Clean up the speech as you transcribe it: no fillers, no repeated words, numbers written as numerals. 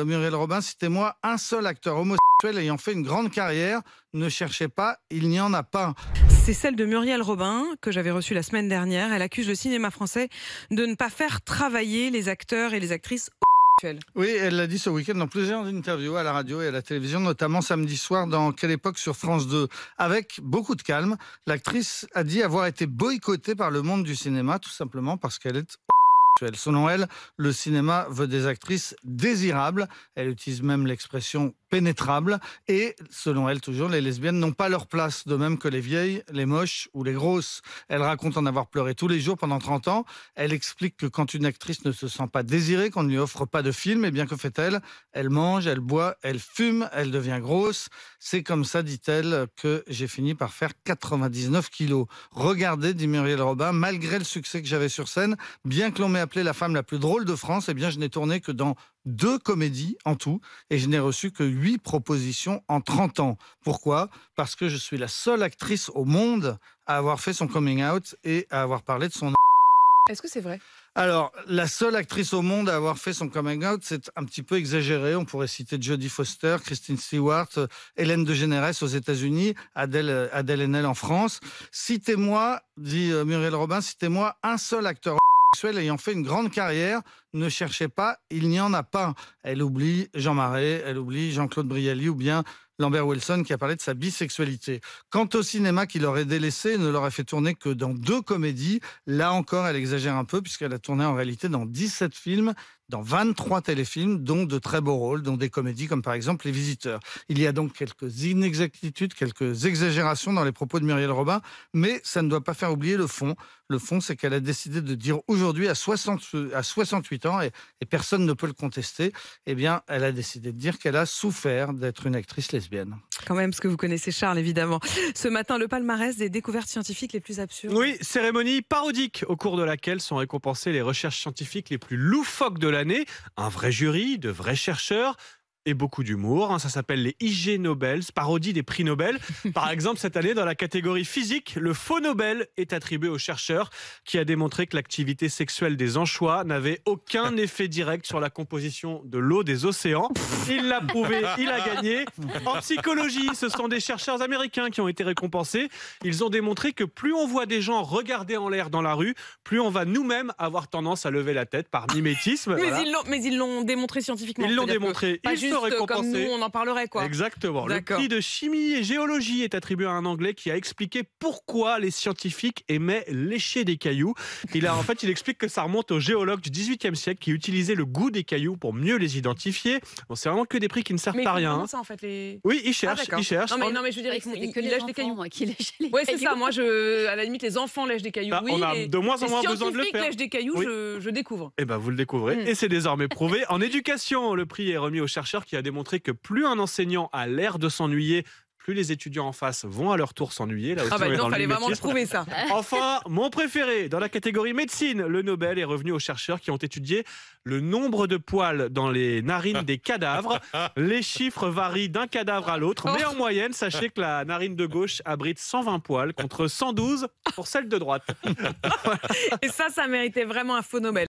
Muriel Robin, citez-moi un seul acteur homosexuel ayant fait une grande carrière. Ne cherchez pas, il n'y en a pas. C'est celle de Muriel Robin, que j'avais reçue la semaine dernière. Elle accuse le cinéma français de ne pas faire travailler les acteurs et les actrices homosexuels. Oui, elle l'a dit ce week-end dans plusieurs interviews à la radio et à la télévision, notamment samedi soir dans Quelle époque sur France 2. Avec beaucoup de calme, l'actrice a dit avoir été boycottée par le monde du cinéma, tout simplement parce qu'elle est homosexuelle. Selon elle, le cinéma veut des actrices désirables. Elle utilise même l'expression pénétrable. Et selon elle, toujours, les lesbiennes n'ont pas leur place, de même que les vieilles, les moches ou les grosses. Elle raconte en avoir pleuré tous les jours pendant 30 ans. Elle explique que quand une actrice ne se sent pas désirée, qu'on ne lui offre pas de film, eh bien que fait-elle? Elle mange, elle boit, elle fume, elle devient grosse. C'est comme ça, dit-elle, que j'ai fini par faire 99 kilos. Regardez, dit Muriel Robin, malgré le succès que j'avais sur scène, bien que l'on m'ait appelée la femme la plus drôle de France, eh bien je n'ai tourné que dans 2 comédies en tout et je n'ai reçu que 8 propositions en 30 ans. Pourquoi? Parce que je suis la seule actrice au monde à avoir fait son coming out et à avoir parlé de son... Est-ce que c'est vrai? Alors, la seule actrice au monde à avoir fait son coming out, c'est un petit peu exagéré. On pourrait citer Jodie Foster, Kristen Stewart, Hélène DeGeneres aux États-Unis, Adèle Haenel en France. Citez-moi, dit Muriel Robin, citez-moi un seul acteur homosexuel ayant fait une grande carrière. Ne cherchez pas, il n'y en a pas. Elle oublie Jean Marais, elle oublie Jean-Claude Brialy ou bien Lambert Wilson qui a parlé de sa bisexualité. Quant au cinéma qui l'aurait délaissé, ne l'aurait fait tourner que dans 2 comédies. Là encore, elle exagère un peu puisqu'elle a tourné en réalité dans 17 films, dans 23 téléfilms, dont de très beaux rôles, dont des comédies comme par exemple Les Visiteurs. Il y a donc quelques inexactitudes, quelques exagérations dans les propos de Muriel Robin, mais ça ne doit pas faire oublier le fond. Le fond, c'est qu'elle a décidé de dire aujourd'hui, à 68 ans, et personne ne peut le contester, eh bien, elle a décidé de dire qu'elle a souffert d'être une actrice lesbienne. Quand même, parce que vous connaissez Charles, évidemment. Ce matin, le palmarès des découvertes scientifiques les plus absurdes. Oui, cérémonie parodique au cours de laquelle sont récompensées les recherches scientifiques les plus loufoques de l'année. Un vrai jury, de vrais chercheurs et beaucoup d'humour. Ça s'appelle les IG Nobel, parodie des prix Nobel. Par exemple, cette année, dans la catégorie physique, le faux Nobel est attribué au chercheur qui a démontré que l'activité sexuelle des anchois n'avait aucun effet direct sur la composition de l'eau des océans. Il l'a prouvé, il a gagné. En psychologie, ce sont des chercheurs américains qui ont été récompensés. Ils ont démontré que plus on voit des gens regarder en l'air dans la rue, plus on va nous-mêmes avoir tendance à lever la tête par mimétisme. Mais, Voilà. ils l'ont démontré scientifiquement. Ils l'ont démontré. Pas Ils juste comme nous, on en parlerait, quoi. Exactement. Le D'accord. prix de chimie et géologie est attribué à un Anglais qui a expliqué pourquoi les scientifiques aimaient lécher des cailloux. Il explique que ça remonte aux géologues du XVIIIe siècle qui utilisaient le goût des cailloux pour mieux les identifier. Bon, c'est vraiment que des prix qui ne servent Mais à rien. comment ça, en fait, les... Oui, ils cherchent. d'accord. Ils cherchent. Non, mais je veux dire, ils lèchent des cailloux. Moi, qui lèchent les Oui, c'est cailloux. ça. Moi, à la limite, les enfants lèchent des cailloux. Ah, Oui, on a de moins en moins besoin de le Les scientifiques faire. lèchent des cailloux, Oui. je découvre. Eh ben, vous le découvrez. Et c'est désormais prouvé. En éducation, le prix est remis au chercheur qui a démontré que plus un enseignant a l'air de s'ennuyer, plus les étudiants en face vont à leur tour s'ennuyer. Là aussi, Ah bah on est non, dans fallait vraiment le mimétisme. prouver, ça. Enfin, mon préféré, dans la catégorie médecine, le Nobel est revenu aux chercheurs qui ont étudié le nombre de poils dans les narines des cadavres. Les chiffres varient d'un cadavre à l'autre, mais en moyenne, sachez que la narine de gauche abrite 120 poils contre 112 pour celle de droite. Et ça méritait vraiment un faux Nobel.